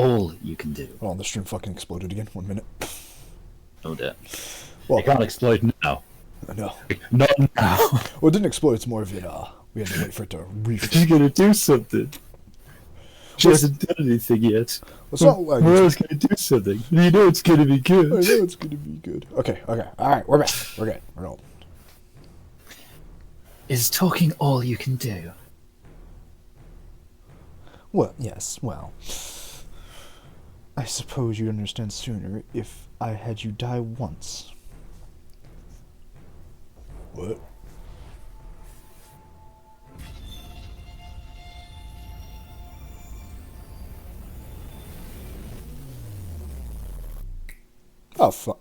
all you can do. Hold on, the stream fucking exploded again. 1 minute. Oh dear. Well, It can't explode now. No. Not now. Well, it didn't explode. It's more of it. We had to wait for it to refill. She's gonna do something. She hasn't done anything yet. It's not like Mora's gonna do something. You know it's gonna be good. I know it's gonna be good. Okay. Alright, we're back. We're good. We're old. Is talking all you can do? Well, yes, well. I suppose you'd understand sooner if I had you die once. What? Oh, fuck.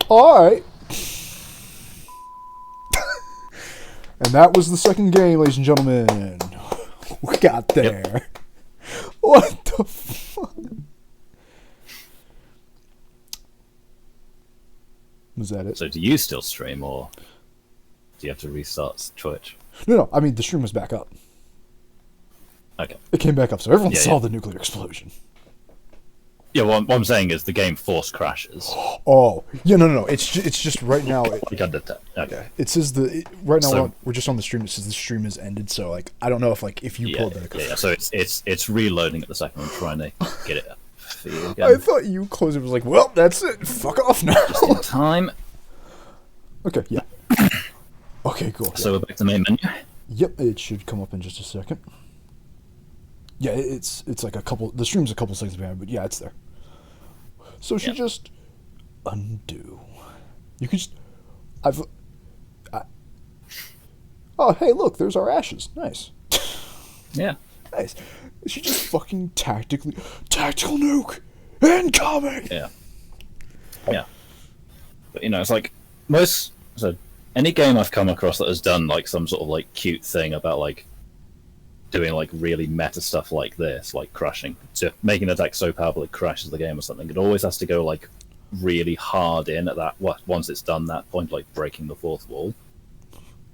Alright. And that was the second game, ladies and gentlemen. We got there. Yep. What the fuck? Was that it? So do you still stream, or do you have to restart Twitch? No, I mean, the stream was back up. Okay. It came back up, so everyone saw the nuclear explosion. Yeah, what I'm saying is the game force crashes. Oh, yeah, no. It's just right now. Okay. Yeah, it says right now we're just on the stream. It says the stream has ended. So like, I don't know if you pulled that. Yeah. So it's reloading at the second. I'm trying to get it up for you again. I thought you closed it. Was like, well, that's it. Fuck off now. Just in time. Okay. Yeah. Okay. Cool. So we're back to the main menu. Yep. It should come up in just a second. Yeah, it's like a couple. The stream's a couple seconds behind, but yeah, it's there. So she just undo. You can just. Oh, hey, look, there's our ashes. Nice. Yeah. Nice. She just fucking tactical nuke incoming. Yeah. Yeah. But it's like any game I've come across that has done like some sort of like cute thing about like doing like really meta stuff like this, like crushing, so making the attack so powerful it crashes the game or something. It always has to go like really hard in at that. Once it's done that point, like breaking the fourth wall.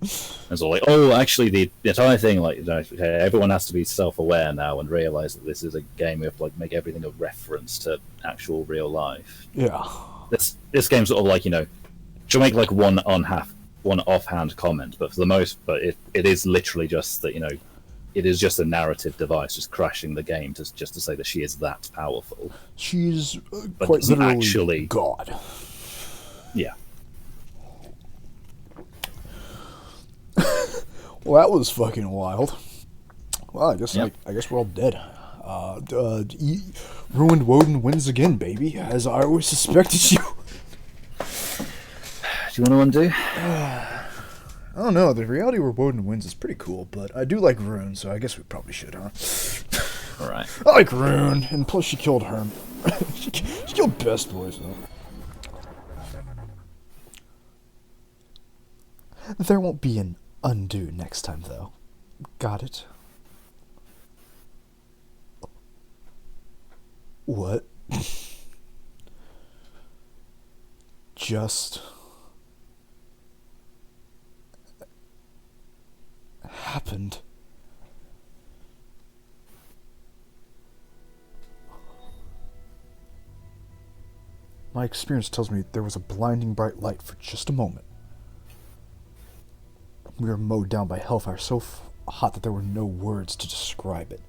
And so like, oh, actually, the entire thing, like, everyone has to be self-aware now and realize that this is a game. We have to like make everything a reference to actual real life. Yeah. This game sort of like she'll make like one offhand comment, but for the most, it is literally just that it is just a narrative device, just crashing the game just to say that she is that powerful. She's quite literally actually God. Yeah. Well, that was fucking wild. Well, I guess we're all dead. Ruined Woden wins again, baby, as I always suspected you. Do you want to undo? I don't know. The reality where Woden wins is pretty cool, but I do like Rune, so I guess we probably should, huh? All right. I like Rune, and plus she killed Herm. she killed Best Boys, though. There won't be an undo next time, though. Got it? What? Just happened. My experience tells me there was a blinding bright light for just a moment. We were mowed down by hellfire so hot that there were no words to describe it.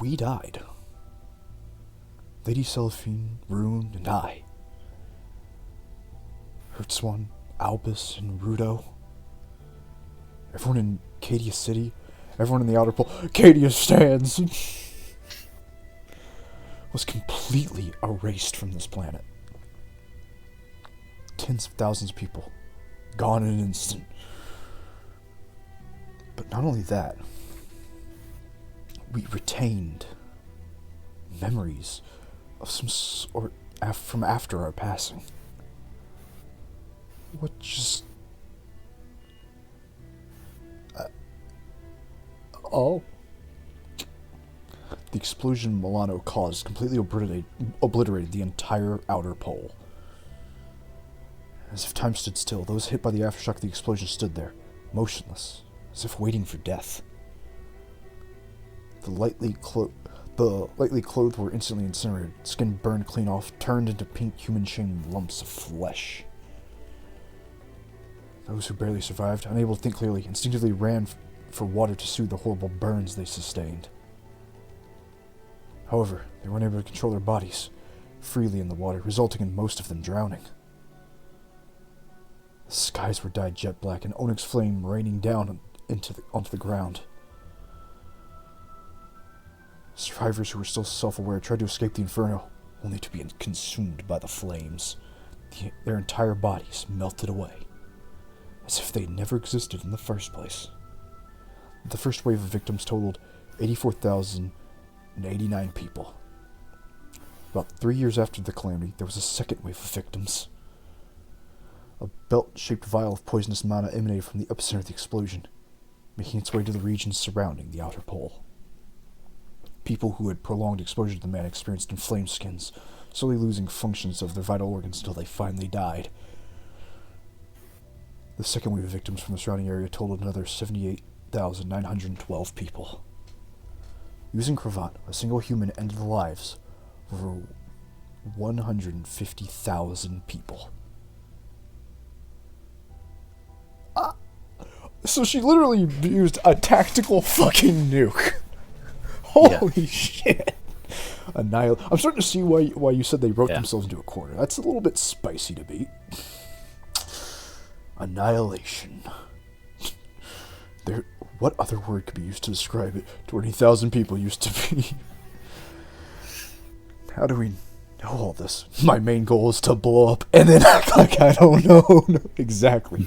We died. Lady Seraphine, Rune, and I. Hertzwan, Albus, and Rudo. Everyone in Cadia City. Everyone in the Outer Pole. Cadia stands! Was completely erased from this planet. Tens of thousands of people. Gone in an instant. But not only that, we retained memories of some sort from after our passing. What just... Oh. The explosion Melano caused completely obliterated the entire outer pole. As if time stood still, those hit by the aftershock of the explosion stood there, motionless, as if waiting for death. The lightly clothed were instantly incinerated, skin burned clean off, turned into pink human-shaped lumps of flesh. Those who barely survived, unable to think clearly, instinctively ran for water to soothe the horrible burns they sustained. However, they were unable to control their bodies freely in the water, resulting in most of them drowning. The skies were dyed jet black, and onyx flame raining down onto the ground. Survivors who were still self-aware tried to escape the inferno, only to be consumed by the flames. Their entire bodies melted away, as if they had never existed in the first place. The first wave of victims totaled 84,089 people. About 3 years after the calamity, there was a second wave of victims. A belt-shaped vial of poisonous mana emanated from the epicenter of the explosion, making its way to the regions surrounding the outer pole. People who had prolonged exposure to the mana experienced inflamed skins, slowly losing functions of their vital organs until they finally died. The second wave of victims from the surrounding area totaled another 78,912 people. Using Cravat, a single human ended the lives of over 150,000 people. So she literally used a tactical fucking nuke. Holy shit. I'm starting to see why you said they wrote themselves into a corner. That's a little bit spicy to beat. Annihilation. What other word could be used to describe it? 20,000 people used to be. How do we know all this? My main goal is to blow up and then act like I don't know. Exactly.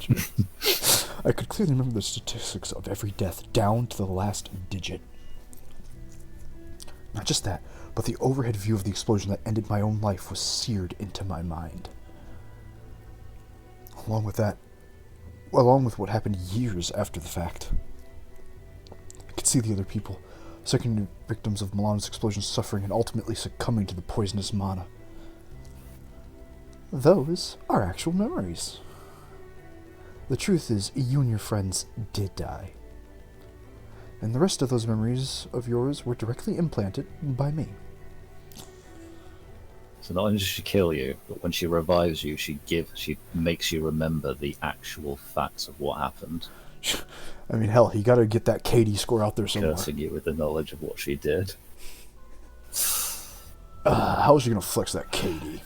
I could clearly remember the statistics of every death down to the last digit. Not just that, but the overhead view of the explosion that ended my own life was seared into my mind. Along with what happened years after the fact. I could see the other people, second victims of Melano's explosion, suffering and ultimately succumbing to the poisonous mana. Those are actual memories. The truth is, you and your friends did die. And the rest of those memories of yours were directly implanted by me. So not only does she kill you, but when she revives you, she makes you remember the actual facts of what happened. I mean, hell, you gotta get that KD score out there somewhere. Cursing you with the knowledge of what she did. How is she gonna flex that KD?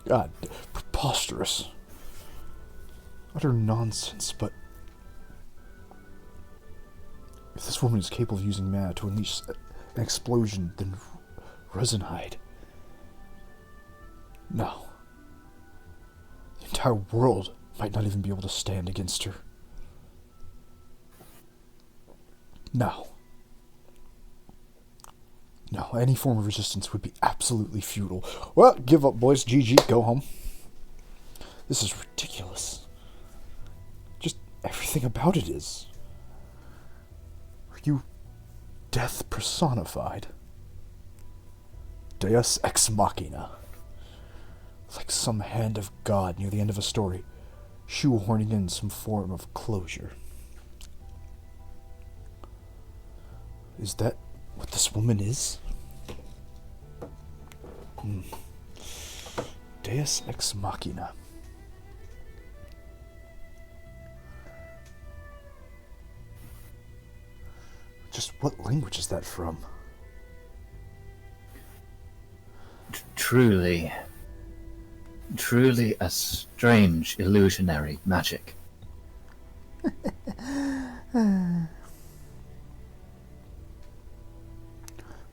God, preposterous. Utter nonsense, but if this woman is capable of using mana to unleash an explosion, then Resinhide. No. The entire world might not even be able to stand against her. No. No, any form of resistance would be absolutely futile. Well, give up, boys. GG, go home. This is ridiculous. Just everything about it is. Are you death personified? Deus ex machina. Like some hand of God near the end of a story, shoehorning in some form of closure. Is that what this woman is? Deus ex machina. Just what language is that from? Truly a strange illusionary magic.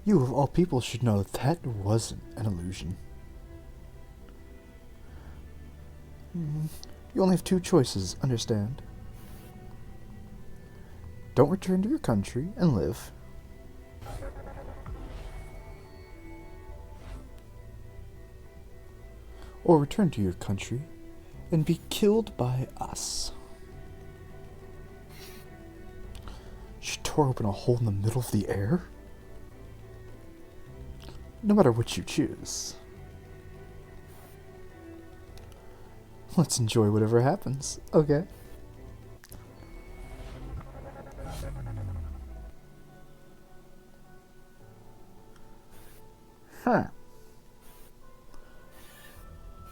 You of all people should know that wasn't an illusion. You only have two choices, understand? Don't return to your country and live. Or return to your country and be killed by us. She tore open a hole in the middle of the air? No matter what you choose. Let's enjoy whatever happens, okay? Huh.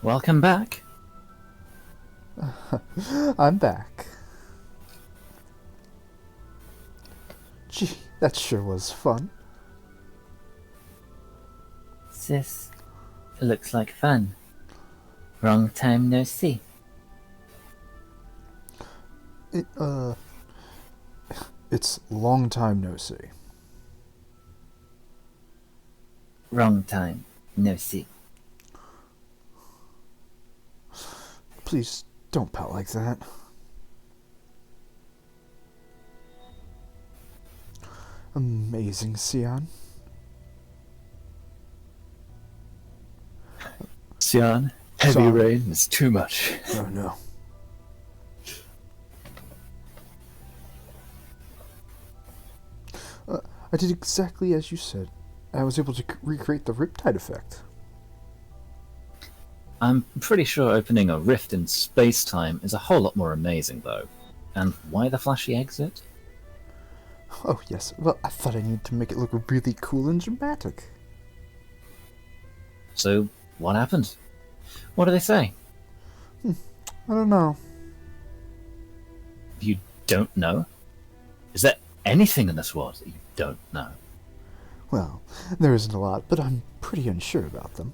Welcome back. I'm back. Gee, that sure was fun. This looks like fun. Wrong time, no see. It's long time no see. Wrong time, no see. Please don't pout like that. Amazing, Sion. Sion, heavy Sion. rain is too much. Oh no. I did exactly as you said. I was able to recreate the Riptide effect. I'm pretty sure opening a rift in space-time is a whole lot more amazing, though. And why the flashy exit? Oh, yes. Well, I thought I needed to make it look really cool and dramatic. So, what happened? What do they say? I don't know. You don't know? Is there anything in this world that you don't know? Well, there isn't a lot, but I'm pretty unsure about them.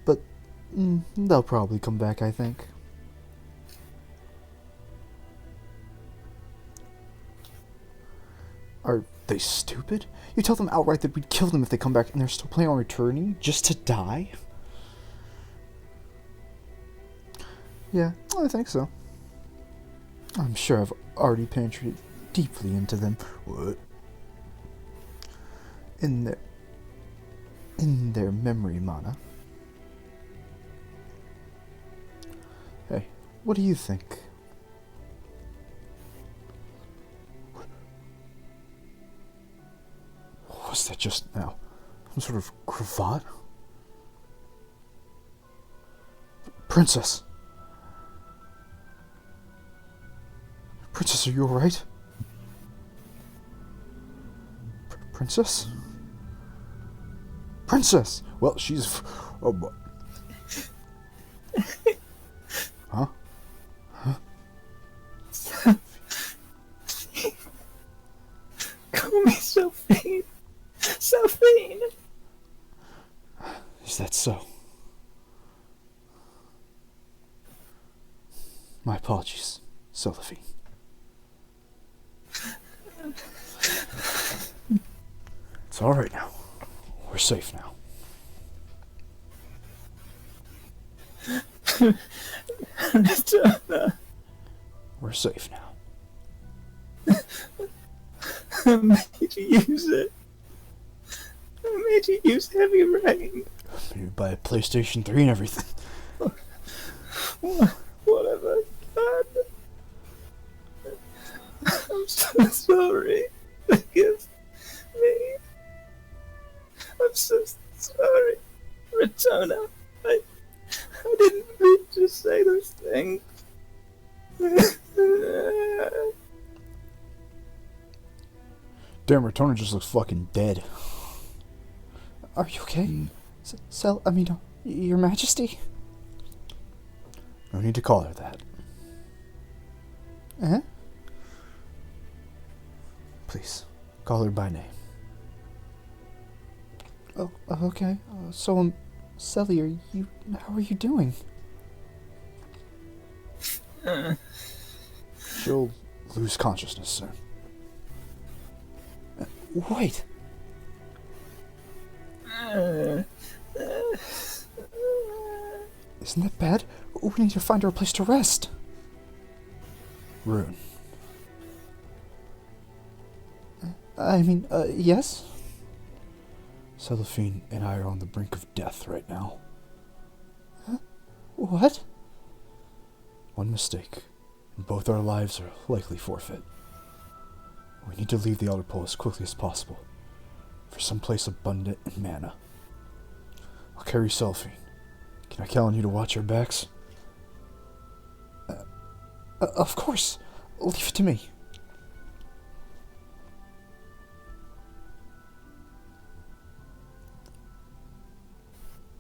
But they'll probably come back, I think. Are they stupid? You tell them outright that we'd kill them if they come back and they're still planning on returning just to die? Yeah, I think so. I'm sure I've already penetrated deeply into them. What? In their memory mana. Hey, what do you think? What was that just now? Some sort of cravat? Princess! Princess, are you alright? Princess? Princess! Well, she's... Oh, boy. Huh? Huh? Call me Sophie. Sophie! Is that so? My apologies, Cephine. It's alright now. We're safe now. We're safe now. I made you use it. I made you use heavy rain. You buy a PlayStation 3 and everything. What have I done? I'm so sorry. Forgive me. I'm so sorry. Ratona, I didn't mean to say those things. Damn, Ratona just looks fucking dead. Are you okay? Your Majesty? No need to call her that. Eh? Please, call her by name. Oh, okay. Selly, how are you doing? She'll lose consciousness soon. Wait. Isn't that bad? We need to find her a place to rest. Rune. Yes? Cellophane and I are on the brink of death right now. Huh? What? One mistake, Both our lives are likely forfeit. We need to leave the Elder Pole as quickly as possible, for some place abundant in mana. I'll carry Selphine. Can I count on you to watch our backs? Of course. Leave it to me.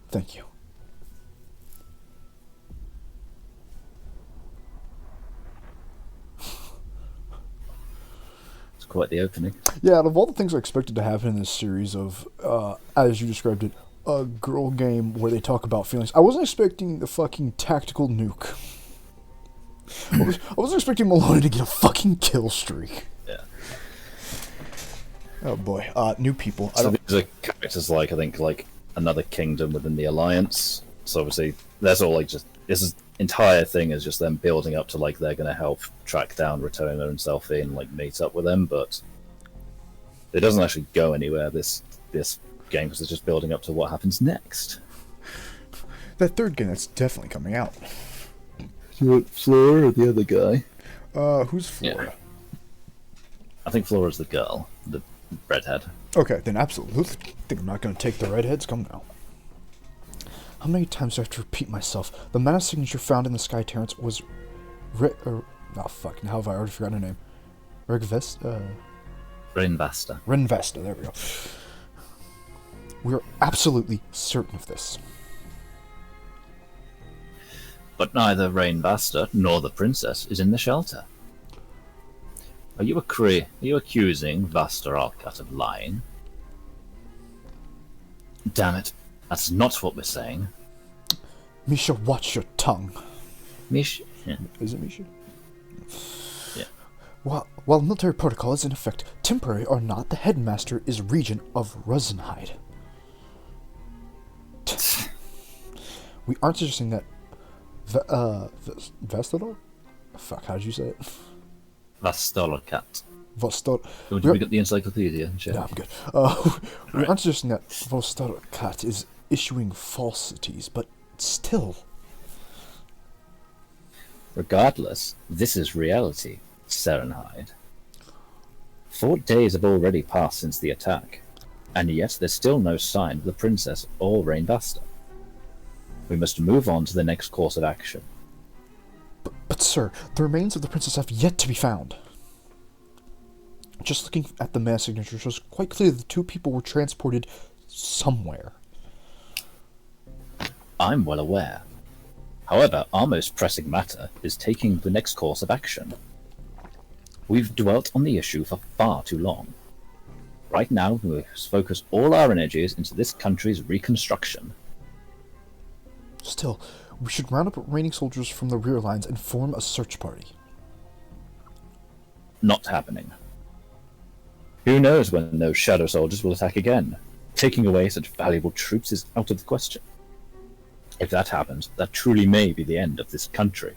Thank you. It's quite the opening. Yeah, out of all the things I expected to happen in this series of, as you described it, a girl game where they talk about feelings, I wasn't expecting the fucking tactical nuke. I wasn't expecting Melano to get a fucking kill streak. Yeah. Oh boy. New people. So these are characters like, I think, like another kingdom within the Alliance. So obviously, there's all like just this entire thing is just them building up to like they're going to help track down Retona and Selphie and like meet up with them, but it doesn't actually go anywhere. This game because it's just building up to what happens next. That third game that's definitely coming out. Do you want Flora or the other guy? Who's Flora? Yeah. I think Flora's the girl, the redhead. Okay, then absolutely. I think I'm not going to take the redheads. Come now. How many times do I have to repeat myself? The mana signature found in the Sky Terrence was... oh, fuck. Now have I already forgotten her name? Renvesta, there we go. We're absolutely certain of this. But neither Rainvasta nor the princess is in the shelter. Are you accusing Vasta Alcat of lying? Damn it, that's not what we're saying. Misha, watch your tongue. Misha? Yeah. Is it Misha? Yeah. While military protocol is in effect, temporary or not, the headmaster is regent of Rosenheide. We aren't suggesting that Vestador? Fuck, how did you say it? Vastolcat. Vostok. Would you pick up the encyclopedia? Sure. Yeah, I'm good. We aren't suggesting that Vostok is issuing falsities, but still. Regardless, this is reality, Serenhide. 4 days have already passed since the attack, and yet there's still no sign of the princess or Rainvasta. We must move on to the next course of action. But sir, the remains of the princess have yet to be found. Just looking at the mana signature shows quite clearly the two people were transported somewhere. I'm well aware. However, our most pressing matter is taking the next course of action. We've dwelt on the issue for far too long. Right now, we must focus all our energies into this country's reconstruction. Still, we should round up remaining soldiers from the rear lines and form a search party. Not happening. Who knows when those shadow soldiers will attack again? Taking away such valuable troops is out of the question. If that happens, that truly may be the end of this country.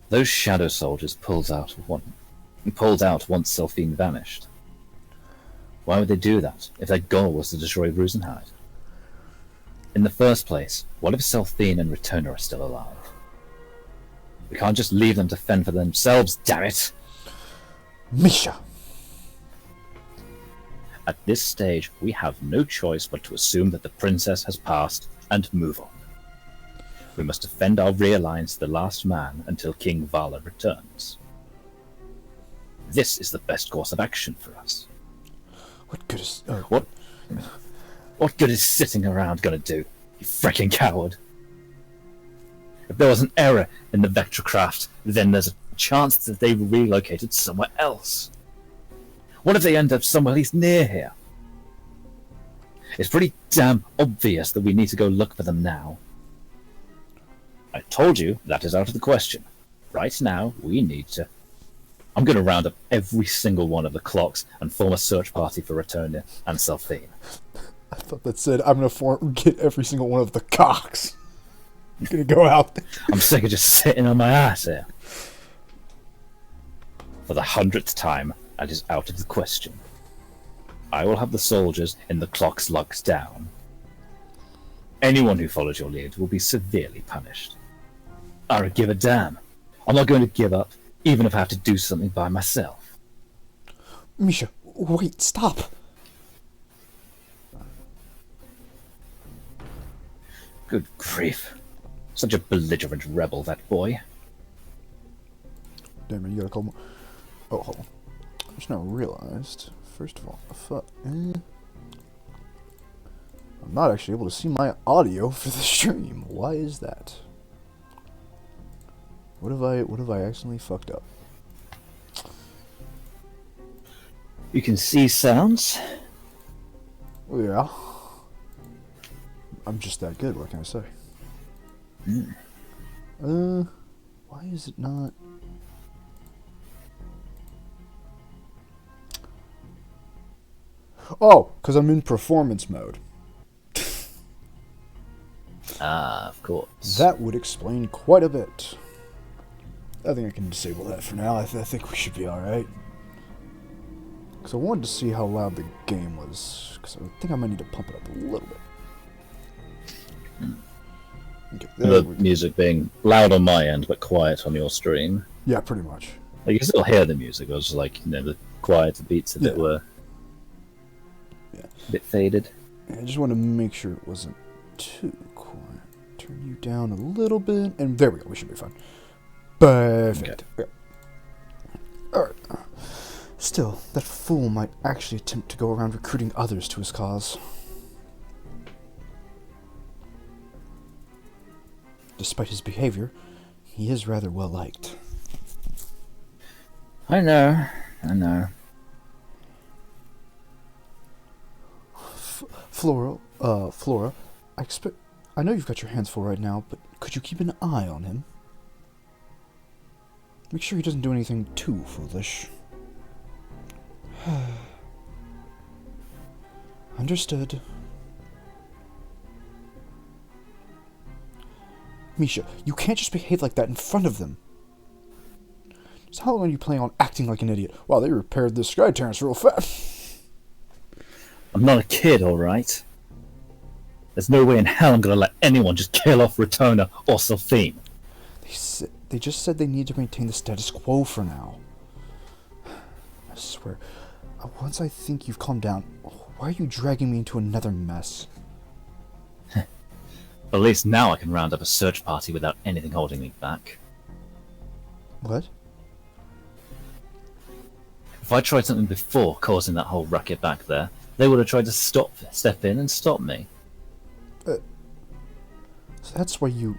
Those shadow soldiers pulled out once Selphine vanished. Why would they do that if their goal was to destroy Rosenheide? In the first place, what if Selphine and Retona are still alive? We can't just leave them to fend for themselves, damn it! Misha! At this stage, we have no choice but to assume that the princess has passed and move on. We must defend our rear lines to the last man until King Vala returns. This is the best course of action for us. What good is... What good is sitting around gonna do, you freaking coward? If there was an error in the Vectracraft, then there's a chance that they were relocated somewhere else. What if they end up somewhere at least near here? It's pretty damn obvious that we need to go look for them now. I told you that is out of the question. Right now, we need to... I'm going to round up every single one of the clocks and form a search party for Retona and Selphine. I thought that said, I'm going to get every single one of the cocks. I'm going to go out. I'm sick of just sitting on my ass here. For the 100th time, that is out of the question. I will have the soldiers in the clock's lugs down. Anyone who follows your lead will be severely punished. I don't give a damn. I'm not going to give up, even if I have to do something by myself. Misha, wait, stop. Good grief. Such a belligerent rebel, that boy. Damn it, you gotta call more. Oh, hold on. I just now realized, first of all, I'm not actually able to see my audio for the stream. Why is that? What have I accidentally fucked up? You can see sounds. Yeah. I'm just that good, what can I say? Why is it not? Oh, because I'm in performance mode. Ah, of course. That would explain quite a bit. I think I can disable that for now. I think we should be alright. Because I wanted to see how loud the game was. Because I think I might need to pump it up a little bit. Okay, The music being loud on my end, but quiet on your stream. Yeah, pretty much. Like, you can still hear the music. It was like, the quieter beats, if it were a bit faded. I just want to make sure it wasn't too quiet. Turn you down a little bit, and there we go. We should be fine. Perfect. Okay. Alright. Still, that fool might actually attempt to go around recruiting others to his cause. Despite his behavior, he is rather well liked. I know. Flora, I know you've got your hands full right now, but could you keep an eye on him? Make sure he doesn't do anything too foolish. Understood. Misha, you can't just behave like that in front of them. So how long are you planning on acting like an idiot? Wow, they repaired this Sky Terrace real fast. I'm not a kid, alright? There's no way in hell I'm gonna let anyone just kill off Rotona or Sylphine. They just said they need to maintain the status quo for now. I swear, once I think you've calmed down, why are you dragging me into another mess? At least now I can round up a search party without anything holding me back. What? If I tried something before causing that whole racket back there, they would have tried to step in and stop me. So that's why you...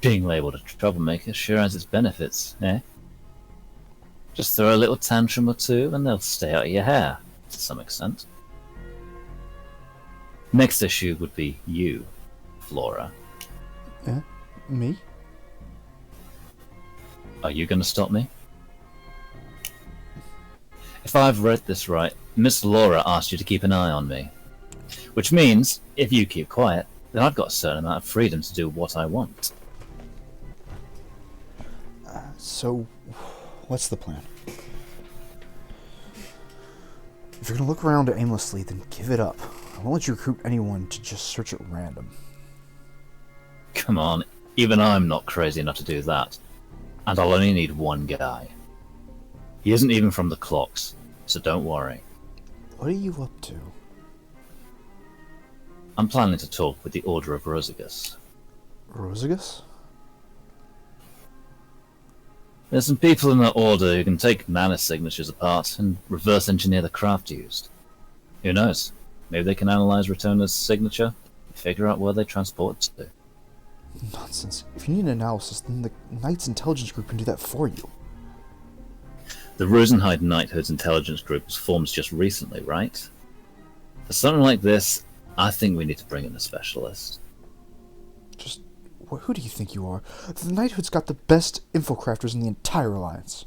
Being labelled a troublemaker sure has its benefits, eh? Just throw a little tantrum or two and they'll stay out of your hair, to some extent. Next issue would be you, Flora. Yeah? Me? Are you going to stop me? If I've read this right, Miss Laura asked you to keep an eye on me. Which means, if you keep quiet, then I've got a certain amount of freedom to do what I want. So, what's the plan? If you're gonna look around aimlessly, then give it up. I won't let you recruit anyone to just search at random. Come on, even I'm not crazy enough to do that. And I'll only need one guy. He isn't even from the clocks, so don't worry. What are you up to? I'm planning to talk with the Order of Rosigus. Rosigus? There's some people in that order who can take nanosignatures apart and reverse engineer the craft used. Who knows? Maybe they can analyze Rotona's signature and figure out where they transport it to. Nonsense. If you need an analysis, then the Knight's intelligence group can do that for you. The Rosenheid Knighthood's intelligence group was formed just recently, right? For something like this, I think we need to bring in a specialist. Just... who do you think you are? The Knighthood's got the best infocrafters in the entire Alliance.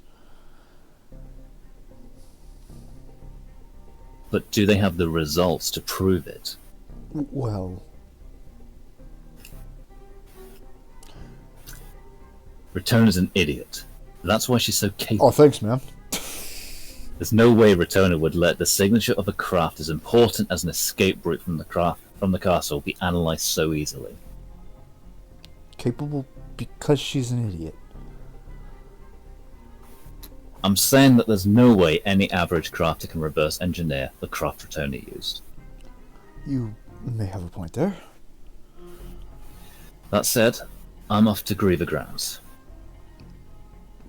But do they have the results to prove it? Well... Rotona's an idiot. That's why she's so capable. Oh, thanks, man. There's no way Rotona would let the signature of a craft as important as an escape route from the castle be analysed so easily. capable because she's an idiot. I'm saying that there's no way any average crafter can reverse engineer the craft Ratoni used. You may have a point there. That said, I'm off to Griever Grounds.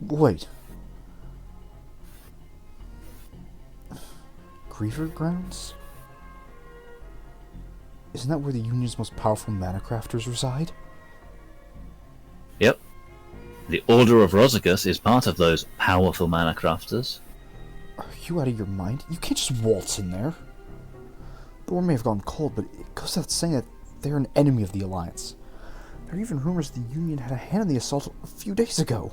Wait. Griever Grounds? Isn't that where the Union's most powerful mana crafters reside? Yep. The Order of Rosagus is part of those powerful mana crafters. Are you out of your mind? You can't just waltz in there. The war may have gone cold, but it goes without saying that they're an enemy of the Alliance. There are even rumors the Union had a hand in the assault a few days ago.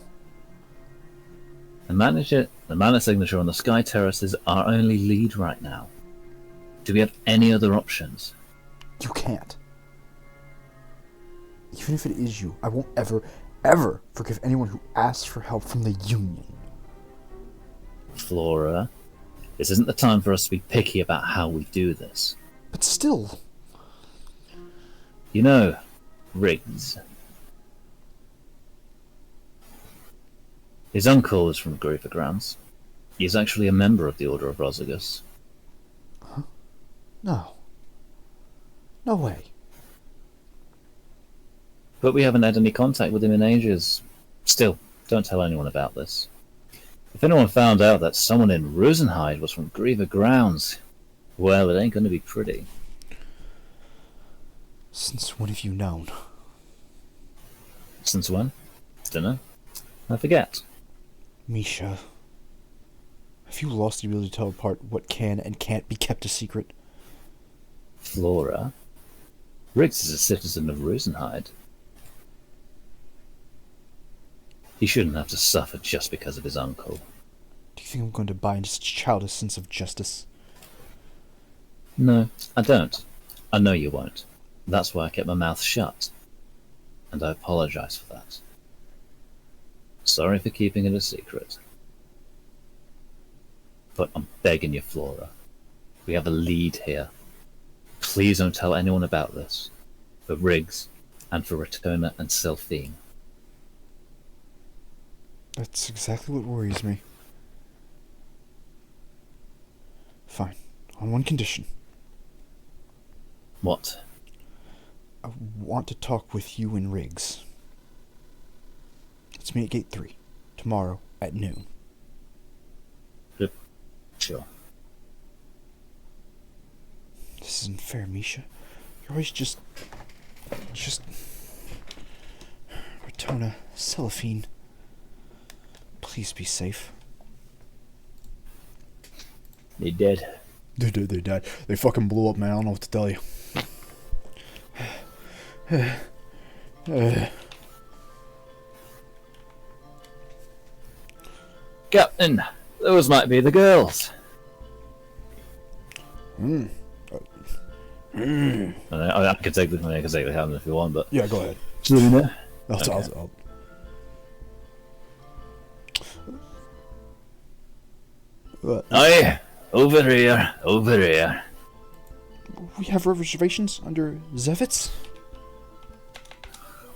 The mana signature on the Sky Terrace is our only lead right now. Do we have any other options? You can't. Even if it is you, I won't ever forgive anyone who asks for help from the Union. Flora, this isn't the time for us to be picky about how we do this. But still... You know, Riggs. His uncle is from Griever Grounds. He's actually a member of the Order of Rosagus. Huh? No. No way. But we haven't had any contact with him in ages. Still, don't tell anyone about this. If anyone found out that someone in Rosenheim was from Griever Grounds, well, it ain't gonna be pretty. Since when have you known? Since when? Dunno. I forget. Misha. Have you lost the ability to tell apart what can and can't be kept a secret? Flora. Riggs is a citizen of Rosenheim. He shouldn't have to suffer just because of his uncle. Do you think I'm going to buy into such a childish sense of justice? No, I don't. I know you won't. That's why I kept my mouth shut. And I apologize for that. Sorry for keeping it a secret. But I'm begging you, Flora. We have a lead here. Please don't tell anyone about this. For Riggs, and for Retona and Selphine. That's exactly what worries me. Fine. On one condition. What? I want to talk with you and Riggs. Let's meet at Gate 3. Tomorrow at noon. Yep. Sure. This isn't fair, Misha. You're always just... Retona, Cellophane. Please be safe. They dead. They did, they died. They fucking blew up, man. I don't know what to tell you. Captain, those might be the girls. Mm. I can take the hand if you want, but Yeah, go ahead. Okay. I'll... Aye, over here, over here. We have reservations under Zevitz?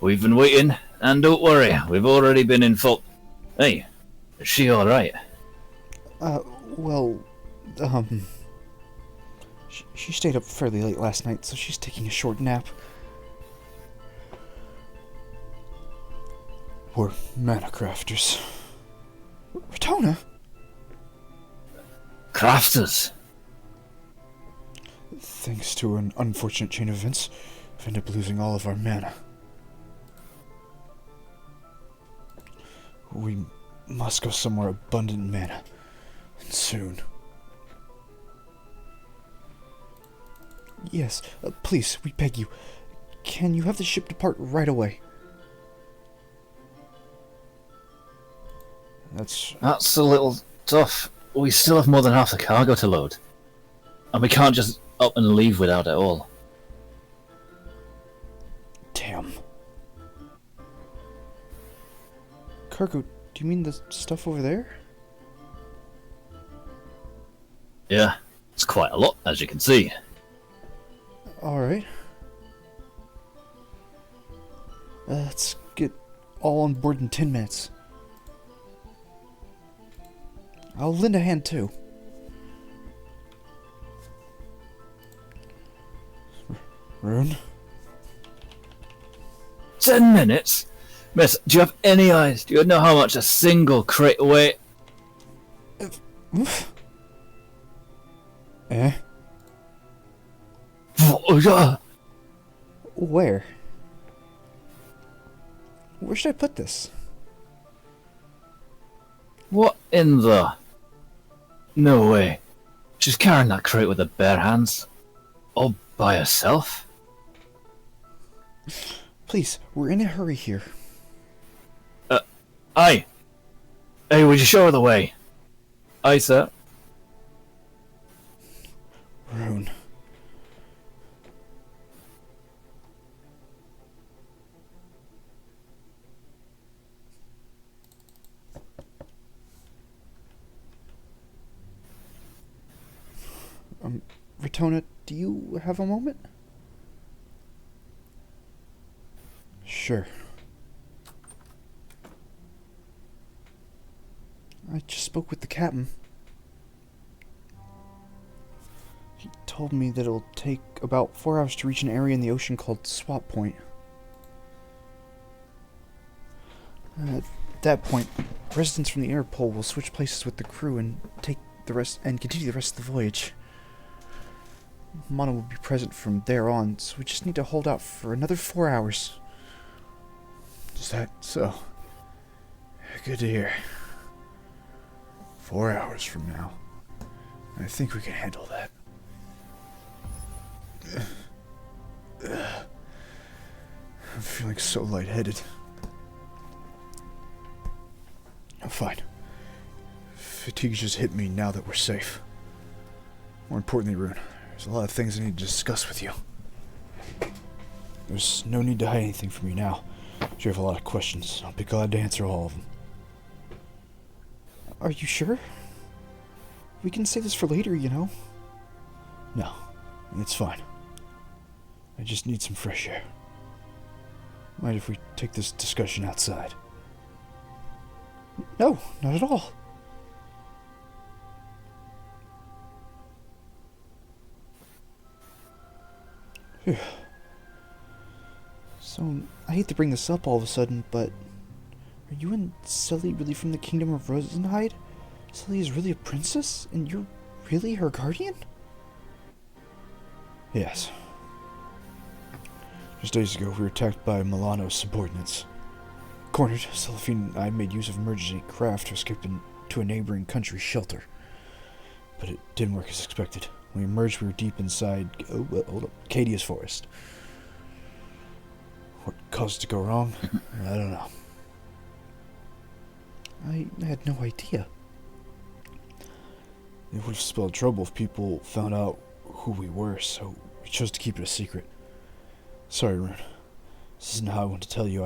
We've been waiting, and don't worry, we've already been in full. Hey, is she alright? Well, she stayed up fairly late last night, so she's taking a short nap. We're mana crafters. Retona? Crafters? Thanks to an unfortunate chain of events, we've ended up losing all of our mana. We must go somewhere abundant in mana. And soon. Yes, please, we beg you. Can you have the ship depart right away? That's a little tough. We still have more than half the cargo to load. And we can't just up and leave without it all. damn. Cargo, do you mean the stuff over there? Yeah, it's quite a lot, as you can see. Alright. Let's get all on board in 10 minutes. I'll lend a hand too. Rune? 10 minutes? Miss, do you have any eyes? Do you know how much a single crate weight? Eh? Where? Where should I put this? What in the... No way. She's carrying that crate with her bare hands. All by herself? Please, we're in a hurry here. Aye. Hey, would you show her the way? Aye, sir. Rune. Ratona, do you have a moment? Sure. I just spoke with the captain. He told me that it'll take about 4 hours to reach an area in the ocean called Swap Point. At that point, residents from the inner pole will switch places with the crew and continue the rest of the voyage. Mono will be present from there on, so we just need to hold out for another 4 hours. Is that so? Good to hear. 4 hours from now. I think we can handle that. I'm feeling so lightheaded. I'm fine. Fatigue just hit me now that we're safe. More importantly, Rune, there's a lot of things I need to discuss with you. There's no need to hide anything from you now. You have a lot of questions. I'll be glad to answer all of them. Are you sure? We can save this for later, you know? No, it's fine. I just need some fresh air. Mind if we take this discussion outside? No, not at all. Phew. So, I hate to bring this up all of a sudden, but are you and Sully really from the Kingdom of Rosenhide? Sully is really a princess, and you're really her guardian? Yes. Just days ago, we were attacked by Melano's subordinates. Cornered, Celestine and I made use of emergency craft to escape to a neighboring country shelter. But it didn't work as expected. When we emerged, we were deep inside Cadia's forest. What caused it to go wrong? I don't know. I had no idea. It would have spelled trouble if people found out who we were, so we chose to keep it a secret. Sorry, Rune. This isn't how I want to tell you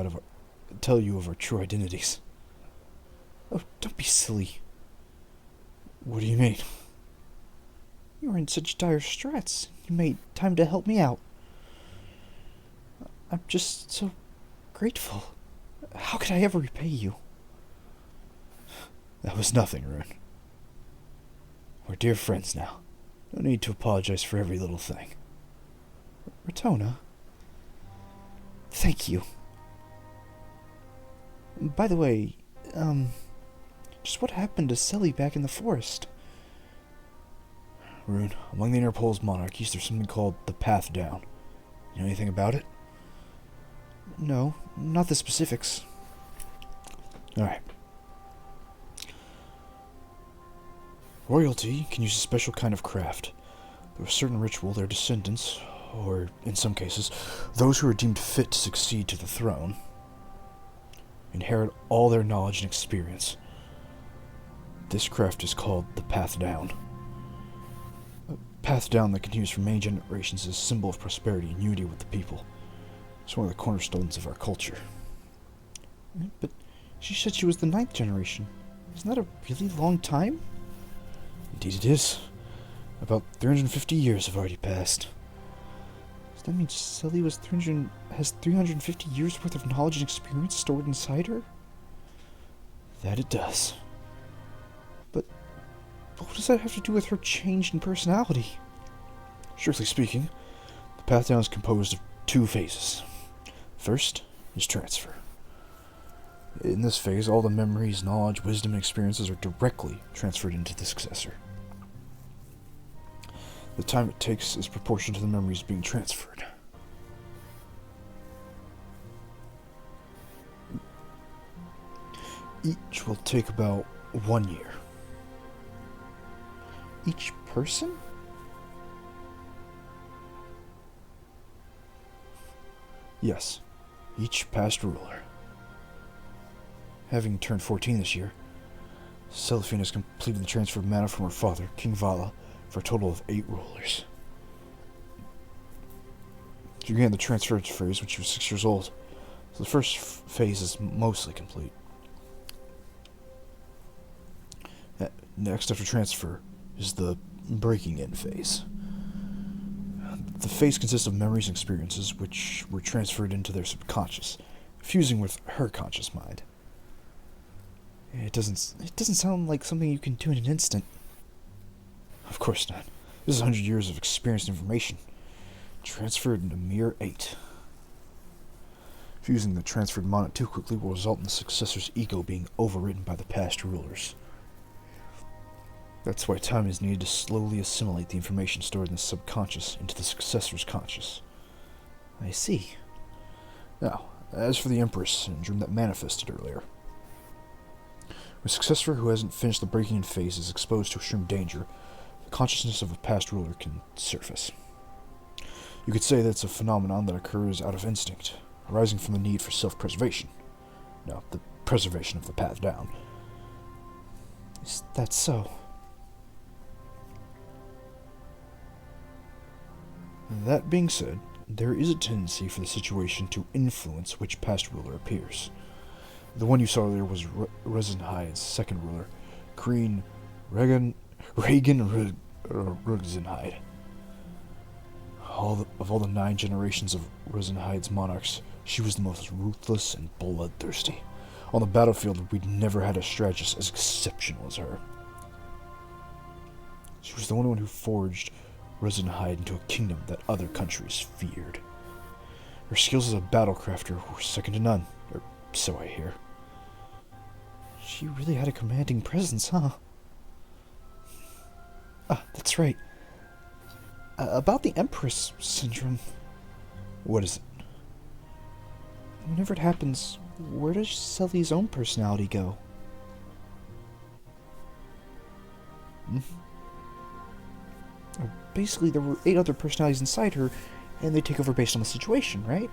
of our true identities. Oh, don't be silly. What do you mean? You were in such dire straits. You made time to help me out. I'm just so grateful. How could I ever repay you? That was nothing, Rune. We're dear friends now. No need to apologize for every little thing. Ratona, thank you. By the way, just what happened to Sully back in the forest? Rune, among the Interpol's monarchies, there's something called the Path Down. You know anything about it? No, not the specifics. Alright. Royalty can use a special kind of craft. Through a certain ritual, their descendants, or in some cases, those who are deemed fit to succeed to the throne, inherit all their knowledge and experience. This craft is called the Path Down. A path down that continues for many generations is a symbol of prosperity and unity with the people. It's one of the cornerstones of our culture. But she said she was the 9th generation. Isn't that a really long time? Indeed it is. About 350 years have already passed. That means Sully has 350 years worth of knowledge and experience stored inside her? That it does. But what does that have to do with her change in personality? Strictly speaking, the path down is composed of 2 phases. First is transfer. In this phase, all the memories, knowledge, wisdom, and experiences are directly transferred into the successor. The time it takes is proportional to the memories being transferred. Each will take about 1 year. Each person? Yes, each past ruler. Having turned 14 this year, Celestine has completed the transfer of mana from her father, King Vala, for a total of 8 rulers. She began the transfer phase when she was 6 years old, so the first phase is mostly complete. Next after transfer is the breaking in phase. The phase consists of memories and experiences which were transferred into their subconscious, fusing with her conscious mind. It doesn't sound like something you can do in an instant. Of course not. This is 100 years of experience and information, transferred in a mere 8. Fusing the transferred mana too quickly will result in the successor's ego being overridden by the past rulers. That's why time is needed to slowly assimilate the information stored in the subconscious into the successor's conscious. I see. Now, as for the Empress syndrome that manifested earlier. A successor who hasn't finished the breaking in phase is exposed to extreme danger. The consciousness of a past ruler can surface. You could say that it's a phenomenon that occurs out of instinct, arising from the need for self-preservation. No, the preservation of the path down. Is that so? That being said, there is a tendency for the situation to influence which past ruler appears. The one you saw earlier was Rezenhide's second ruler, Queen Regan Rezenhide. Of all the 9 generations of Rezenhide's monarchs, she was the most ruthless and bloodthirsty. On the battlefield, we'd never had a strategist as exceptional as her. She was the only one who forged Rezenhide into a kingdom that other countries feared. Her skills as a battlecrafter were second to none, or so I hear. She really had a commanding presence, huh? Ah, that's right. About the Empress syndrome. What is it? Whenever it happens, where does Sully's own personality go? Basically, there were 8 other personalities inside her, and they take over based on the situation, right?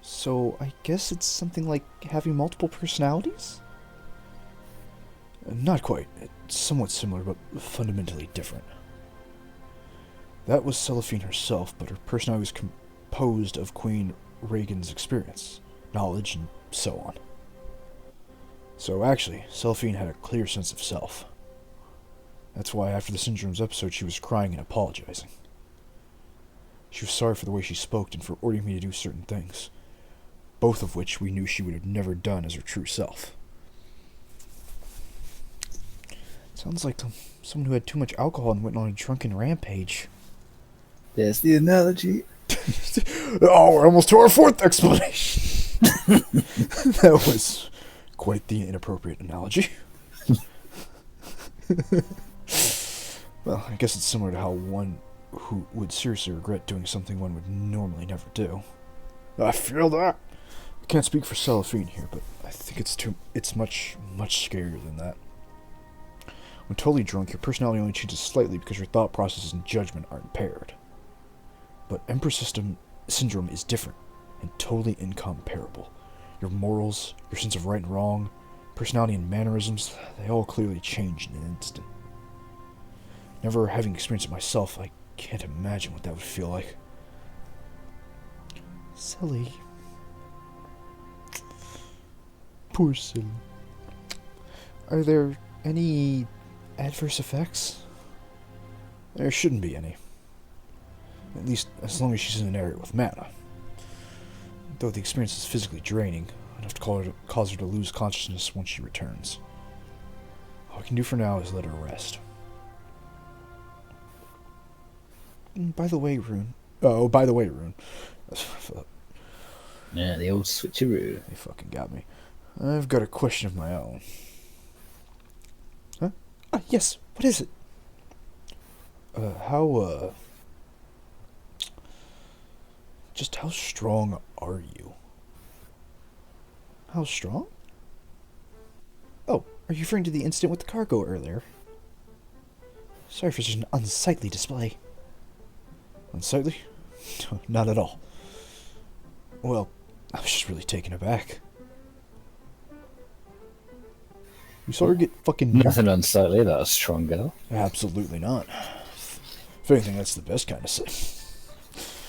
So, I guess it's something like having multiple personalities? Not quite. It's somewhat similar, but fundamentally different. That was Celestine herself, but her personality was composed of Queen Regan's experience, knowledge, and so on. So actually, Celestine had a clear sense of self. That's why after the syndrome's episode she was crying and apologizing. She was sorry for the way she spoke and for ordering me to do certain things, both of which we knew she would have never done as her true self. Sounds like someone who had too much alcohol and went on a drunken rampage. There's the analogy. Oh, we're almost to our 4th explanation. That was quite the inappropriate analogy. Well, I guess it's similar to how one who would seriously regret doing something one would normally never do. I feel that. I can't speak for Celestine here, but I think it's much scarier than that. When totally drunk, your personality only changes slightly because your thought processes and judgment are impaired. But Empress syndrome is different and totally incomparable. Your morals, your sense of right and wrong, personality and mannerisms, they all clearly change in an instant. Never having experienced it myself, I can't imagine what that would feel like. Silly. Poor Silly. Are there any adverse effects? There shouldn't be any. At least as long as she's in an area with mana. Though the experience is physically draining, enough to cause her to lose consciousness once she returns. All I can do for now is let her rest. By the way, Rune. Oh, by the way, Rune. Yeah, the old switcheroo. They fucking got me. I've got a question of my own. Huh? Ah, yes. What is it? Just how strong are you? How strong? Oh, are you referring to the incident with the cargo earlier? Sorry for such an unsightly display. Unsightly? Not at all. Well, I was just really taken aback. You saw her get fucking... Nothing unsightly, that a strong girl. Absolutely not. If anything, that's the best kind of sick.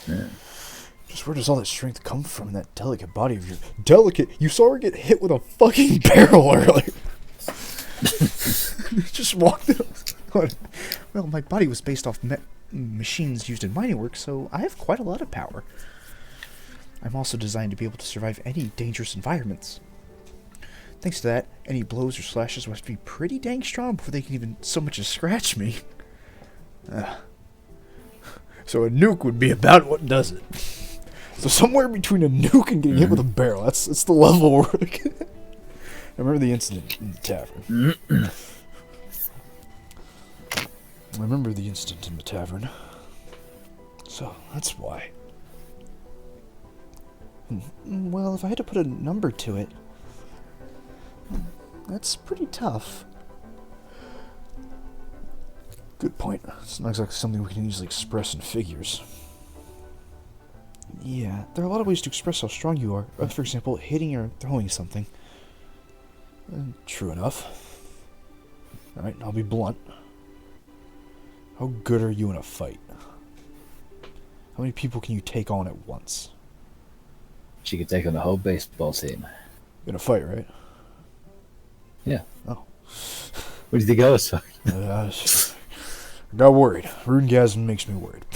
Yeah. Just where does all that strength come from in that delicate body of yours? Delicate? You saw her get hit with a fucking barrel earlier. Just walked out. Well, my body was based off machines used in mining work, so I have quite a lot of power. I'm also designed to be able to survive any dangerous environments. Thanks to that, any blows or slashes must be pretty dang strong before they can even so much as scratch me. So a nuke would be about what does it. So somewhere between a nuke and getting hit with a barrel, that's the level we're looking at. I remember the incident in the tavern. So that's why. Well, if I had to put a number to it, that's pretty tough. Good point. It's not exactly something we can easily express in figures. Yeah, there are a lot of ways to express how strong you are. For example, hitting or throwing something. True enough. Alright, I'll be blunt. How good are you in a fight? How many people can you take on at once? She could take on the whole baseball team. In a fight, right? Yeah. Oh. What do you think I was talking? I got worried. Runegasm makes me worried.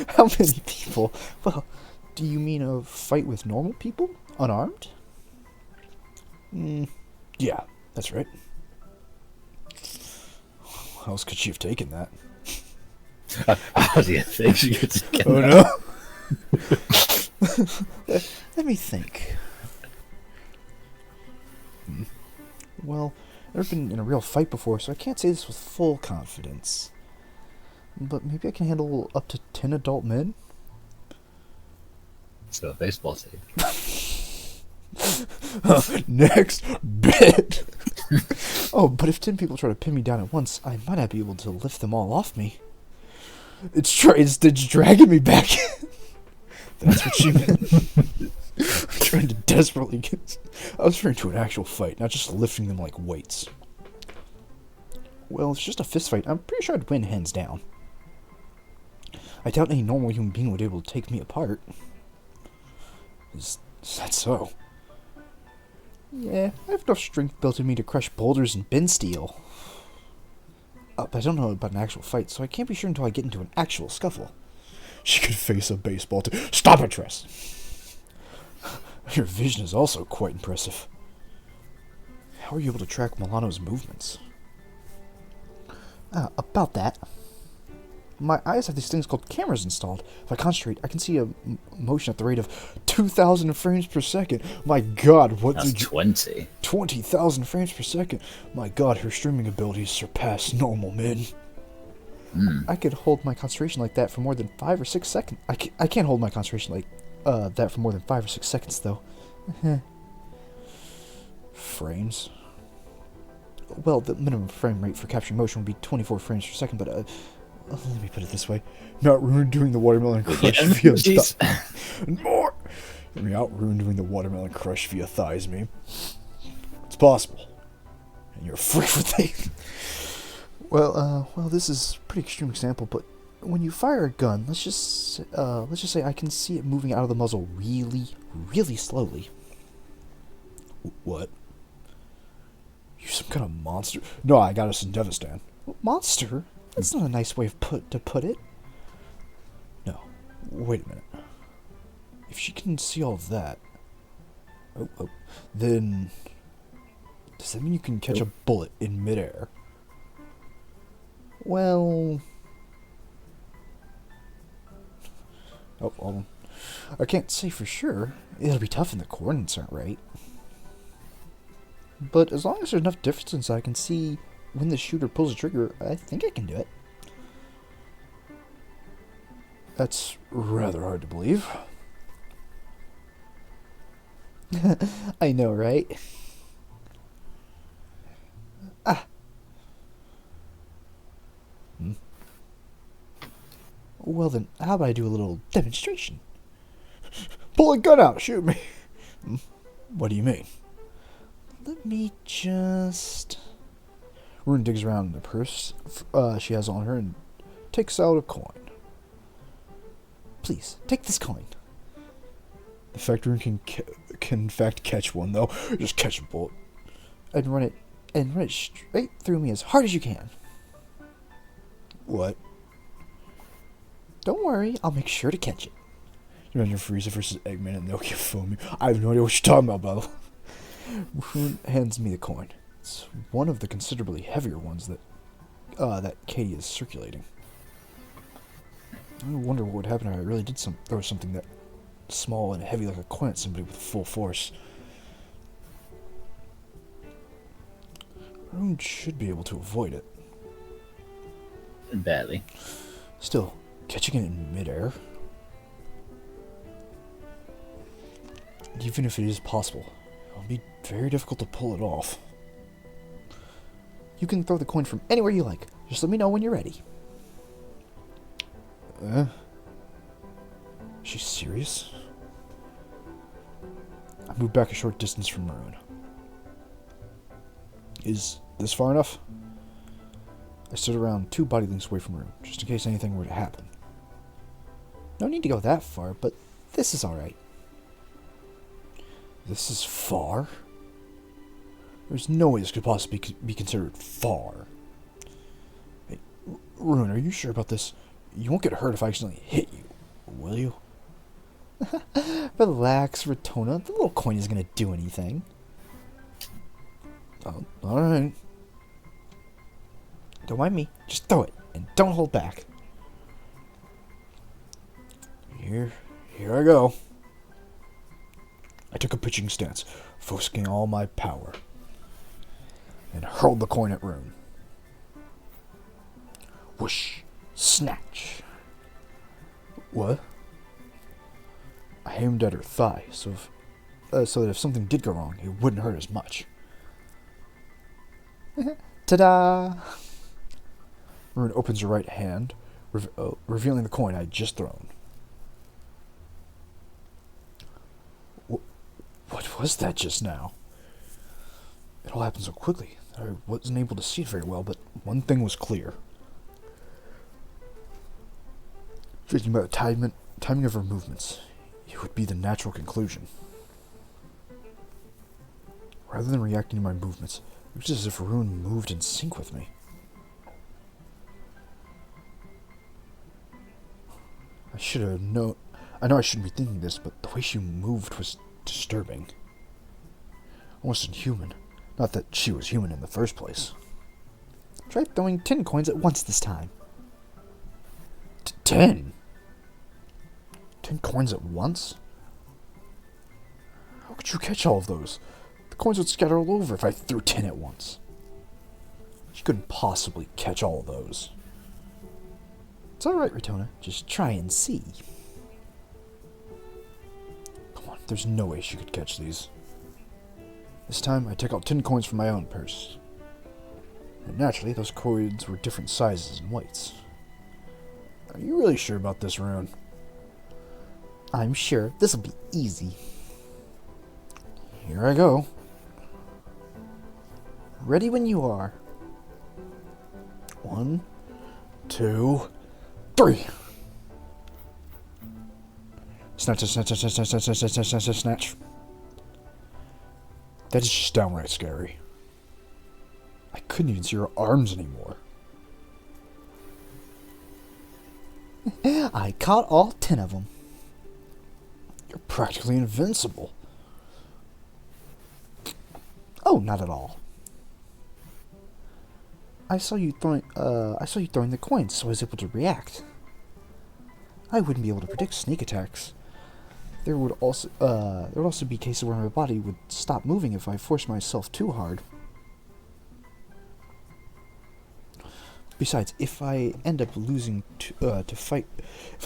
How many people? Well, do you mean a fight with normal people? Unarmed? Yeah, that's right. How else could she have taken that? How do you think she could take Oh that? no! Let me think. Well, I've never been in a real fight before, so I can't say this with full confidence. But maybe I can handle up to 10 adult men? So a baseball team. Next bit! Oh, but if 10 people try to pin me down at once, I might not be able to lift them all off me. It's dragging me back in. That's what she meant. I'm trying to desperately get... I was referring to an actual fight, not just lifting them like weights. Well, if it's just a fist fight, I'm pretty sure I'd win hands down. I doubt any normal human being would be able to take me apart. Is that so? Yeah, I have enough strength built in me to crush boulders and bend steel. But I don't know about an actual fight, so I can't be sure until I get into an actual scuffle. She could face a baseball team. Stop it, Tress! Your vision is also quite impressive. How are you able to track Melano's movements? About that. My eyes have these things called cameras installed. If I concentrate, I can see a motion at the rate of 2,000 frames per second. My god, what That's did you... 20. 20,000 frames per second. My god, her streaming abilities surpass normal men. I could hold my concentration like that for more than 5 or 6 seconds. I can't hold my concentration like that for more than 5 or 6 seconds, though. Frames? Well, the minimum frame rate for capturing motion would be 24 frames per second, but let me put it this way. Not ruined doing the watermelon crush via more. Let me out ruined doing the watermelon crush via thighs meme. It's possible. And you're a freak for things. Well, this is a pretty extreme example, but when you fire a gun, let's just say I can see it moving out of the muzzle really, really slowly. What? You some kind of monster? No, I got us in Devistan. Monster? That's not a nice way to put it. No. Wait a minute. If she can see all of that... then... does that mean you can catch a bullet in midair? Well... oh, hold on. I can't say for sure. It'll be tough and the coordinates aren't right. But as long as there's enough distance I can see when the shooter pulls the trigger, I think I can do it. That's rather hard to believe. I know, right? Ah. Well then, how about I do a little demonstration? Pull a gun out, shoot me. What do you mean? Let me just... Rune digs around in the purse she has on her and takes out a coin. Please, take this coin. The fact Rune can in fact catch one, though. Just catch a bullet. And run it straight through me as hard as you can. What? Don't worry, I'll make sure to catch it. You imagine Frieza versus Eggman and they'll get foamy. I have no idea what you're talking about, Bubba. Rune hands me the coin. It's one of the considerably heavier ones that Katie is circulating. I wonder what would happen if I really did throw something that small and heavy like a coin at somebody with full force. Rune should be able to avoid it. Barely. Still, catching it in midair. Even if it is possible, it'll be very difficult to pull it off. You can throw the coin from anywhere you like. Just let me know when you're ready. She's serious? I moved back a short distance from Rune. Is this far enough? I stood around 2 body lengths away from Rune, just in case anything were to happen. No need to go that far, but this is alright. This is far? There's no way this could possibly be considered far. Hey, Rune, are you sure about this? You won't get hurt if I accidentally hit you, will you? Relax, Ratona. The little coin isn't going to do anything. Oh, alright. Don't mind me. Just throw it, and don't hold back. Here I go. I took a pitching stance, focusing all my power, and hurled the coin at Rune. Whoosh! Snatch! What? I aimed at her thigh, so that if something did go wrong, it wouldn't hurt as much. Ta-da! Rune opens her right hand, revealing the coin I had just thrown. What was that just now? It all happened so quickly that I wasn't able to see it very well, but one thing was clear. Judging by the timing of her movements, it would be the natural conclusion. Rather than reacting to my movements, it was as if Rune moved in sync with me. I know I shouldn't be thinking this, but the way she moved was disturbing. Almost inhuman. Not that she was human in the first place. Try throwing 10 coins at once this time. 10? 10 coins at once? How could you catch all of those? The coins would scatter all over if I threw 10 at once. She couldn't possibly catch all of those. It's alright, Ratona. Just try and see. Come on, there's no way she could catch these. This time, I took out 10 coins from my own purse. And naturally, those coins were different sizes and weights. Are you really sure about this, Rune? I'm sure. This'll be easy. Here I go. Ready when you are. 1, 2, 3. Snatch, snatch, snatch, snatch, snatch, snatch, snatch, snatch, snatch. That is just downright scary. I couldn't even see her arms anymore. I caught all 10 of them. You're practically invincible. Oh, not at all. I saw you throwing the coins, so I was able to react. I wouldn't be able to predict sneak attacks. There would also be cases where my body would stop moving if I forced myself too hard. Besides, if I end up losing if I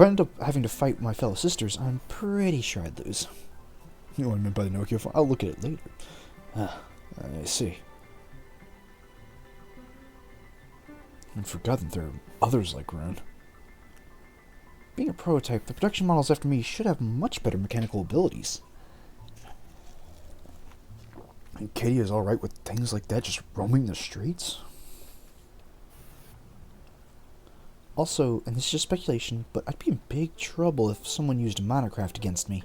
end up having to fight my fellow sisters, I'm pretty sure I'd lose. You know what I meant by the Nokia phone? I'll look at it later. I see. I'd forgotten there are others like Rune. Being a prototype, the production models after me should have much better mechanical abilities. And Katie is alright with things like that just roaming the streets? Also, and this is just speculation, but I'd be in big trouble if someone used Monocraft against me.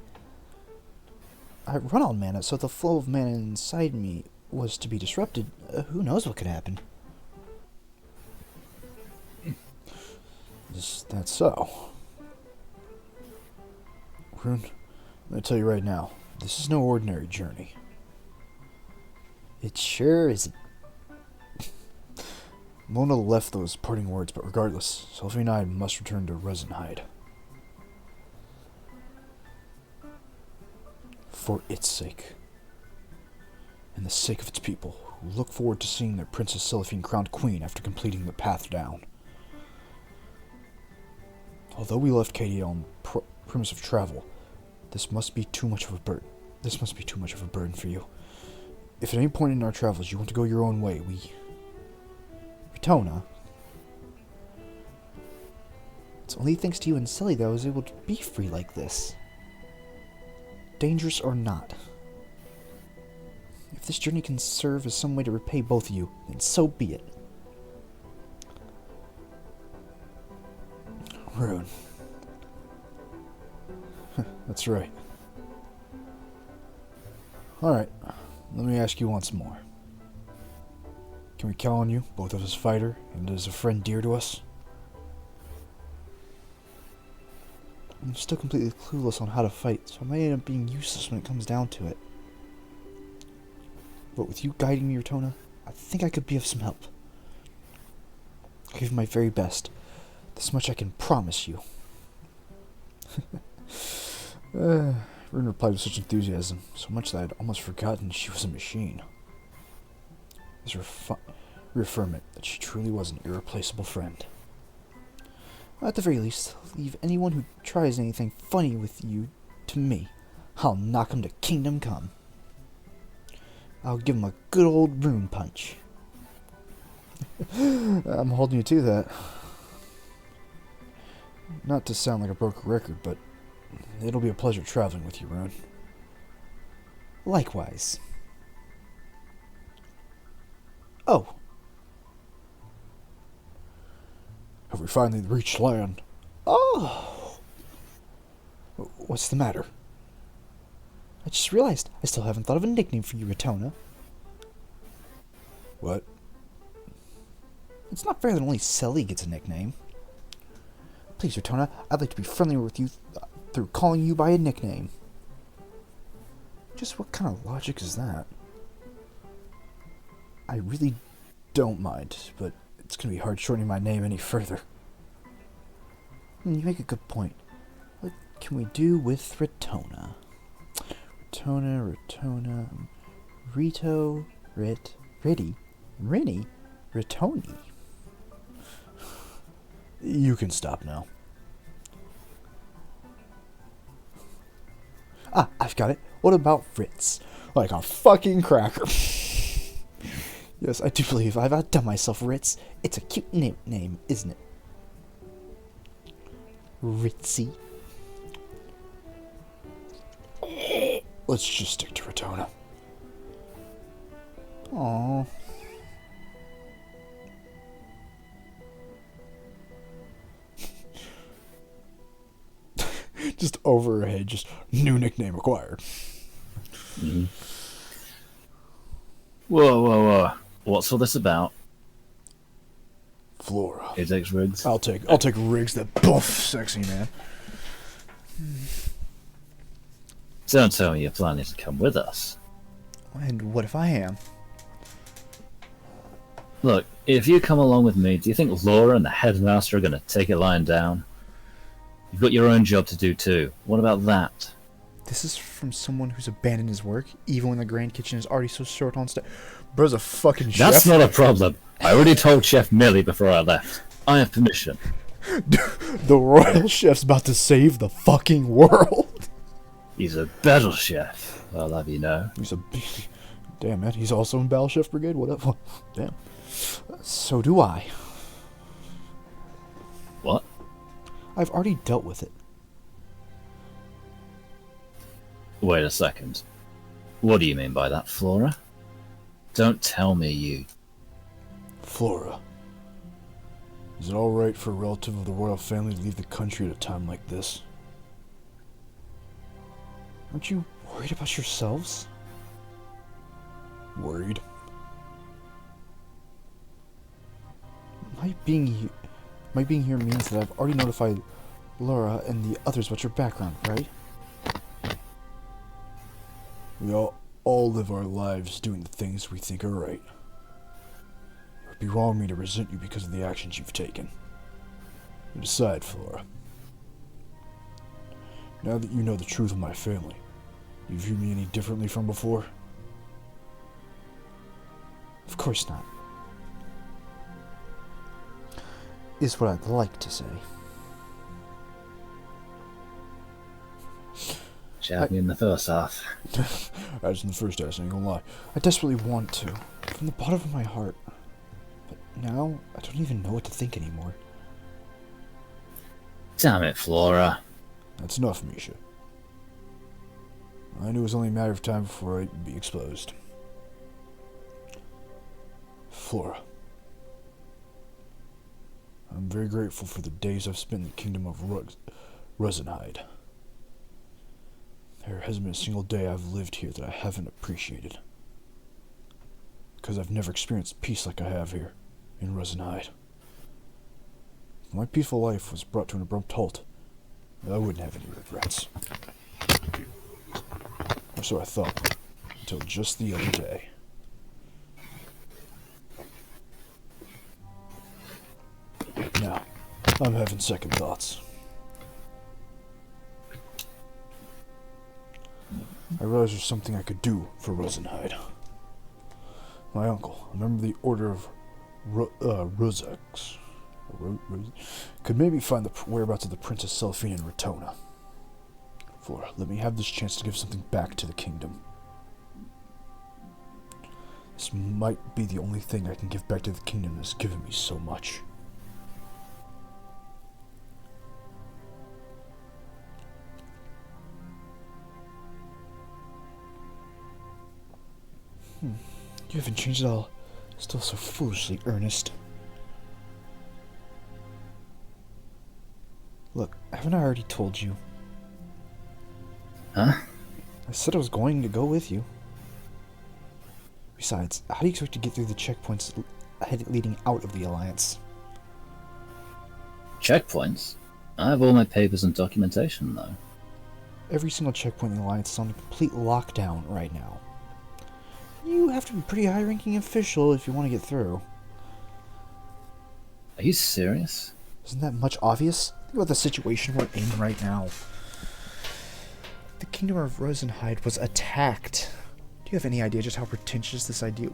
I run on mana, so if the flow of mana inside me was to be disrupted, who knows what could happen. That's so. Rune, I'm going to tell you right now, this is no ordinary journey. It sure isn't. Mona left those parting words, but regardless, Sylvie and I must return to Resinhide. For its sake. And the sake of its people, who look forward to seeing their Princess Seraphine crowned queen after completing the path down. Although we left Katie on premise of travel, this must be too much of a burden for you. If at any point in our travels you want to go your own way, Retona. It's only thanks to you and Silly that I was able to be free like this. Dangerous or not. If this journey can serve as some way to repay both of you, then so be it. Rune. That's right. Alright, let me ask you once more. Can we count on you, both as a fighter and as a friend dear to us? I'm still completely clueless on how to fight, so I might end up being useless when it comes down to it. But with you guiding me, Retona, I think I could be of some help. I'll give my very best. This much I can promise you. Rune replied with such enthusiasm, so much that I'd almost forgotten she was a machine. This reaffirmment that she truly was an irreplaceable friend. At the very least, leave anyone who tries anything funny with you to me. I'll knock him to kingdom come. I'll give him a good old rune punch. I'm holding you to that. Not to sound like a broken record, but it'll be a pleasure traveling with you, Rune. Likewise. Oh. Have we finally reached land? Oh. What's the matter? I just realized I still haven't thought of a nickname for you, Retona. What? It's not fair that only Selly gets a nickname. Please, Retona, I'd like to be friendly with you through calling you by a nickname. Just what kind of logic is that? I really don't mind, but it's going to be hard shortening my name any further. You make a good point. What can we do with Retona? Retona, Rito, Ritty, Rinny, Retoni. You can stop now. Ah, I've got it. What about Fritz? Like a fucking cracker. Yes, I do believe I've outdone myself, Ritz. It's a cute name, isn't it? Ritzy. Let's just stick to Retona. Aww. Just over her head, just new nickname acquired. Mm-hmm. Whoa. What's all this about? Flora. Who takes Riggs? I'll take Riggs, that buff, sexy man. Don't tell me you're planning to come with us. And what if I am? Look, if you come along with me, do you think Laura and the headmaster are going to take it lying down? You've got your own job to do too. What about that? This is from someone who's abandoned his work, even when the Grand Kitchen is already so short on staff. Bro's a fucking chef. That's not a problem. I already told Chef Millie before I left. I have permission. The royal chef's about to save the fucking world. He's a battle chef, I'll have you know. He's a... Damn, man. He's also in Battle Chef Brigade? What up? Damn. So do I. What? I've already dealt with it. Wait a second. What do you mean by that, Flora? Don't tell me you... Flora. Is it alright for a relative of the royal family to leave the country at a time like this? Aren't you worried about yourselves? Worried? My being here means that I've already notified Laura and the others about your background, right? We all live our lives doing the things we think are right. It would be wrong of me to resent you because of the actions you've taken. And decide, Flora. Now that you know the truth of my family, do you view me any differently from before? Of course not. Is what I'd like to say. Jab me in the first half. As in the first half, I ain't gonna lie. I desperately want to, from the bottom of my heart. But now, I don't even know what to think anymore. Damn it, Flora. That's enough, Misha. I knew it was only a matter of time before I'd be exposed. Flora. I'm very grateful for the days I've spent in the kingdom of Rosenhide. There hasn't been a single day I've lived here that I haven't appreciated. Because I've never experienced peace like I have here, in Rosenhide. If my peaceful life was brought to an abrupt halt, I wouldn't have any regrets. Or so I thought, until just the other day. Now, I'm having second thoughts. I realized there's something I could do for Rosenhide. My uncle, a member of the Order of Rosex, could maybe find the whereabouts of the Princess Celphine in Ratona. Flora, let me have this chance to give something back to the kingdom. This might be the only thing I can give back to the kingdom that's given me so much. You haven't changed at all. Still so foolishly earnest. Look, haven't I already told you? Huh? I said I was going to go with you. Besides, how do you expect to get through the checkpoints leading out of the Alliance? Checkpoints? I have all my papers and documentation, though. Every single checkpoint in the Alliance is on a complete lockdown right now. You have to be a pretty high-ranking official if you want to get through. Are you serious? Isn't that much obvious? Think about the situation we're in right now. The Kingdom of Rosenhide was attacked. Do you have any idea just how preposterous this idea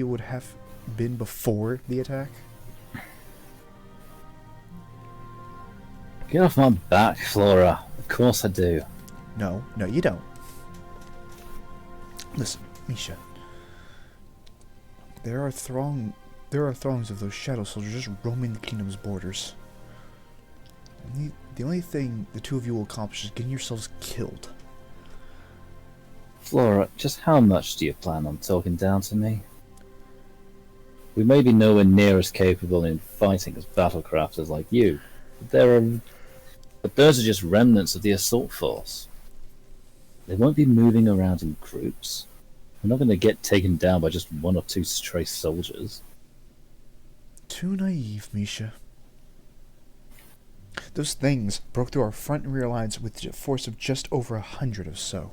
would have been before the attack? Get off my back, Flora. Of course I do. No, you don't. Listen, Misha. There are throngs of those shadow soldiers just roaming the kingdom's borders. The only thing the two of you will accomplish is getting yourselves killed. Flora, just how much do you plan on talking down to me? We may be nowhere near as capable in fighting as battlecrafters like you, but those are just remnants of the assault force. They won't be moving around in groups. We're not going to get taken down by just one or two stray soldiers. too naive, Misha. Those things broke through our front and rear lines with a force of just over 100 or so.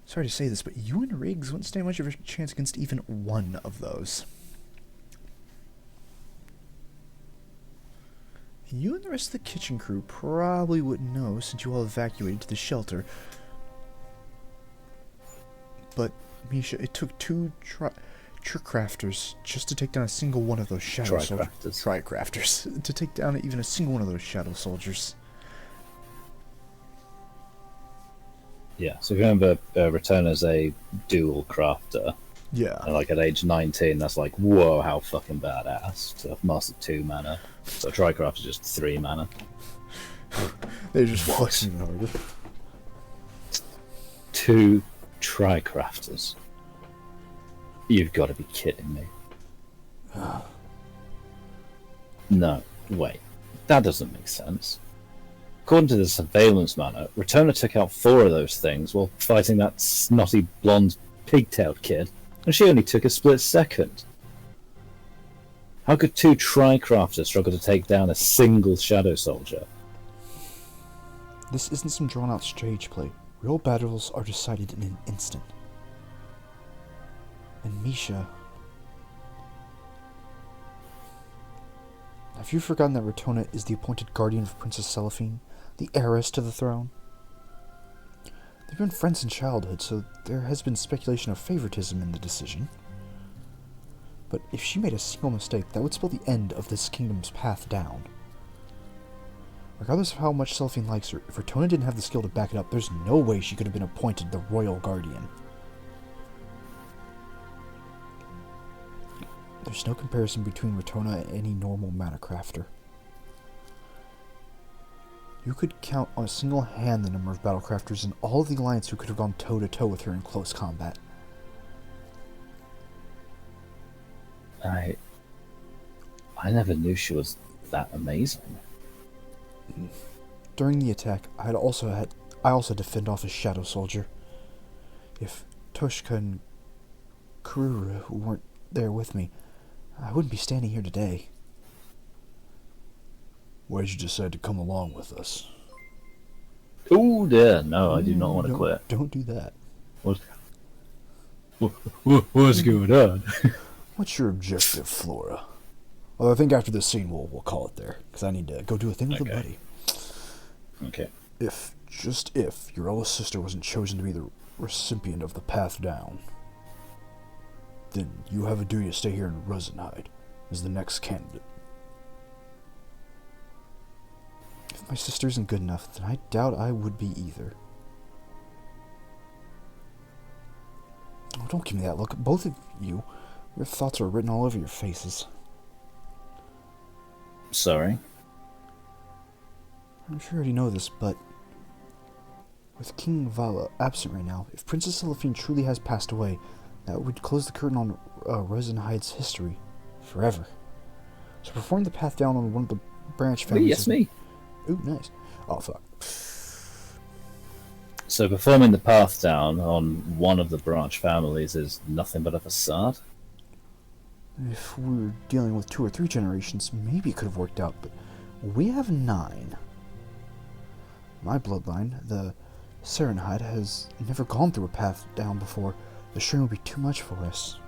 Sorry to say this, but you and Riggs wouldn't stand much of a chance against even one of those. You and the rest of the kitchen crew probably wouldn't know since you all evacuated to the shelter. But, Misha, it took two Tricrafters just to take down a single one of those shadow soldiers. Tricrafters. To take down even a single one of those shadow soldiers. Yeah, so if you remember, Return as a dual crafter. Yeah. And like at age 19, that's like, whoa, how fucking badass. So I've mastered 2 mana. So Tricraft is just 3 mana. They're just flexing harder. 2 Tricrafters. You've got to be kidding me. No, wait. That doesn't make sense. According to the surveillance manner, Returner took out 4 of those things while fighting that snotty, blonde, pigtailed kid, and she only took a split second. How could 2 Tricrafters struggle to take down a single Shadow Soldier? This isn't some drawn-out stage play. Real battles are decided in an instant. And Misha... Have you forgotten that Rotona is the appointed guardian of Princess Cellophane, the heiress to the throne? They've been friends since childhood, so there has been speculation of favoritism in the decision. But if she made a single mistake, that would spell the end of this kingdom's path down. Regardless of how much Cellophane likes her, if Rotona didn't have the skill to back it up, there's no way she could have been appointed the royal guardian. There's no comparison between Rotona and any normal mana crafter. You could count on a single hand the number of battlecrafters in all of the Alliance who could have gone toe-to-toe with her in close combat. I never knew she was that amazing. During the attack, I also had to fend off a shadow soldier. If Toshka and Kurura weren't there with me, I wouldn't be standing here today. Why'd you decide to come along with us? Oh dear, no, I do not want to quit. Don't do that. What's going on? What's your objective, Flora? Well, I think after this scene we'll call it there, because I need to go do a thing with a buddy. Okay. If your eldest sister wasn't chosen to be the recipient of the Path Down, then you have a duty to stay here in Rosenheide as the next candidate. If my sister isn't good enough, then I doubt I would be either. Oh, don't give me that look. Both of you, your thoughts are written all over your faces. Sorry. I'm sure you already know this, but with King Vala absent right now, if Princess Cellophane truly has passed away, that would close the curtain on Rosenheide's history forever. So perform the Path Down on one of the branch families. Yes, me. Ooh, nice. Oh, fuck. So performing the Path Down on one of the branch families is nothing but a facade? If we were dealing with 2 or 3 generations, maybe it could have worked out, but we have 9. My bloodline, the Serenhide, has never gone through a Path Down before. The strain would be too much for us.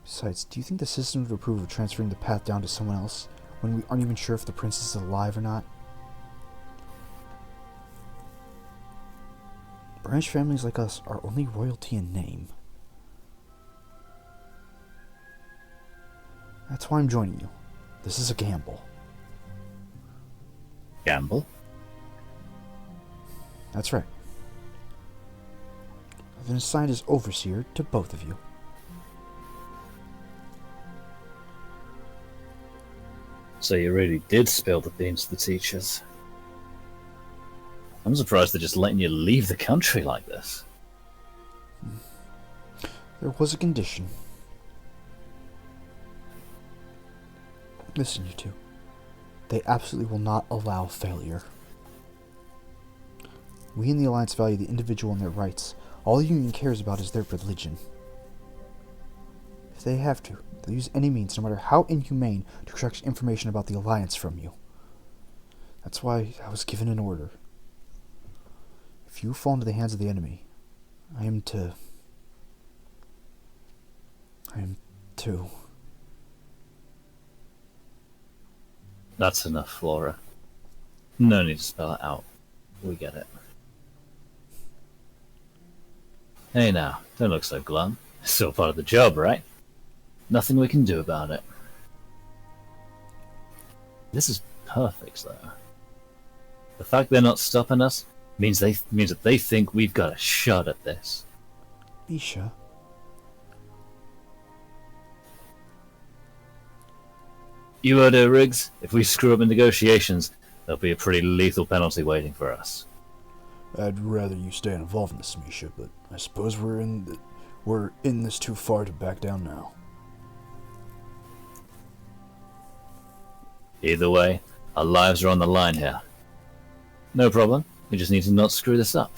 Besides, do you think the system would approve of transferring the Path Down to someone else when we aren't even sure if the princess is alive or not? Branch families like us are only royalty in name. That's why I'm joining you. This is a gamble. Gamble? That's right. I've been assigned as overseer to both of you. So you really did spill the beans to the teachers. I'm surprised they're just letting you leave the country like this. There was a condition. Listen, you two. They absolutely will not allow failure. We in the Alliance value the individual and their rights. All the Union cares about is their religion. If they have to, they'll use any means, no matter how inhumane, to extract information about the Alliance from you. That's why I was given an order. If you fall into the hands of the enemy, I am to... That's enough, Flora. No need to spell it out. We get it. Hey now, don't look so glum. It's still part of the job, right? Nothing we can do about it. This is perfect, though. The fact they're not stopping us means that they think we've got a shot at this. Misha. You heard her, Riggs. If we screw up in negotiations, there'll be a pretty lethal penalty waiting for us. I'd rather you stay involved in this, Misha, but I suppose we're in this too far to back down now. Either way, our lives are on the line here. No problem. We just need to not screw this up.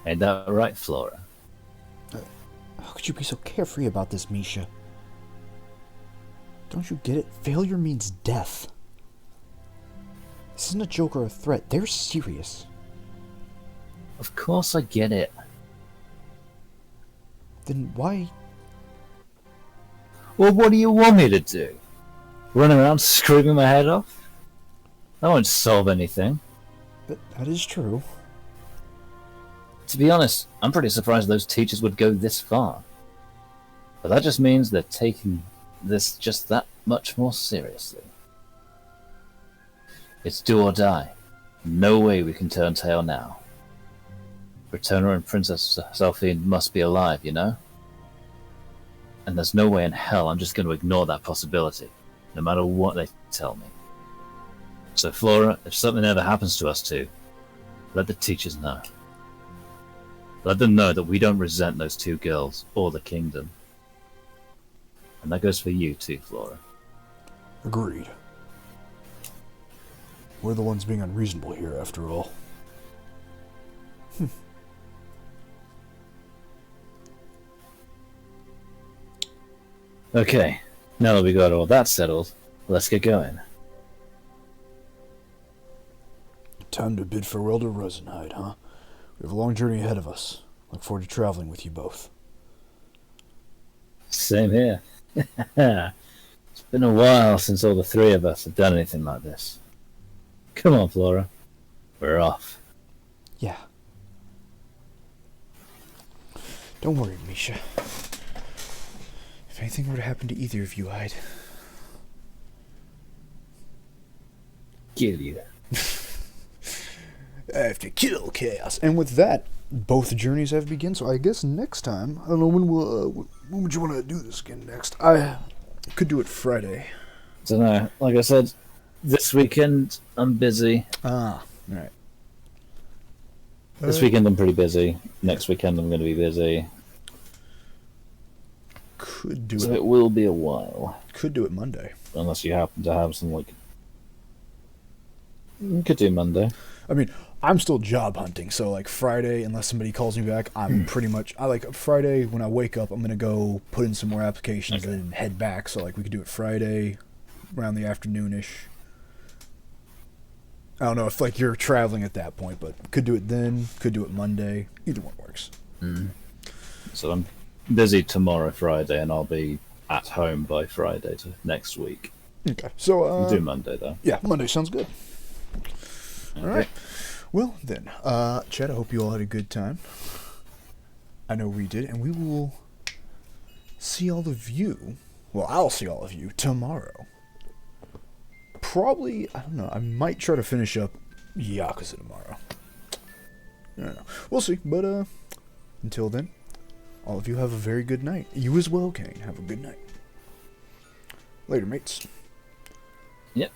Ain't that right, Flora? How could you be so carefree about this, Misha? Don't you get it? Failure means death. This isn't a joke or a threat. They're serious. Of course I get it. Then why... Well, what do you want me to do? Run around screaming my head off? That won't solve anything. But that is true. To be honest, I'm pretty surprised those teachers would go this far. But that just means they're taking this just that much more seriously. It's do or die. No way we can turn tail now. Returner and Princess Selphine must be alive, you know? And there's no way in hell I'm just going to ignore that possibility, no matter what they tell me. So Flora, if something ever happens to us two, let the teachers know. Let them know that we don't resent those two girls, or the kingdom. And that goes for you too, Flora. Agreed. We're the ones being unreasonable here, after all. Okay, now that we got all that settled, let's get going. Time to bid farewell to Rosenheid, huh? We have a long journey ahead of us. Look forward to traveling with you both. Same here. It's been a while since all the three of us have done anything like this. Come on, Flora. We're off. Yeah. Don't worry, Misha. If anything were to happen to either of you, I'd... Kill you. I have to kill Chaos. And with that, both journeys have begun, so I guess next time, I don't know, when would you want to do this again next? I could do it Friday. Don't know. Like I said, this weekend I'm busy. Ah, alright. This weekend I'm pretty busy. Next weekend I'm going to be busy. Could do So it. it will be a while. Could do it Monday. Unless you happen to have some, like... You could do Monday. I mean, I'm still job hunting, so like Friday, unless somebody calls me back, I'm pretty much... I like Friday, when I wake up, I'm going to go put in some more applications and head back. So like we could do it Friday, around the afternoonish. I don't know if like you're traveling at that point, but could do it then, could do it Monday. Either one works. So I'm busy tomorrow, Friday, and I'll be at home by Friday to next week. Okay, so... We'll do Monday, though. Yeah, Monday sounds good. Okay. All right. Well, then, Chad, I hope you all had a good time. I know we did, and we will see all of you. Well, I'll see all of you tomorrow. Probably, I don't know, I might try to finish up Yakuza tomorrow. I don't know. We'll see, but until then, all of you have a very good night. You as well, Kane. Have a good night. Later, mates. Yep.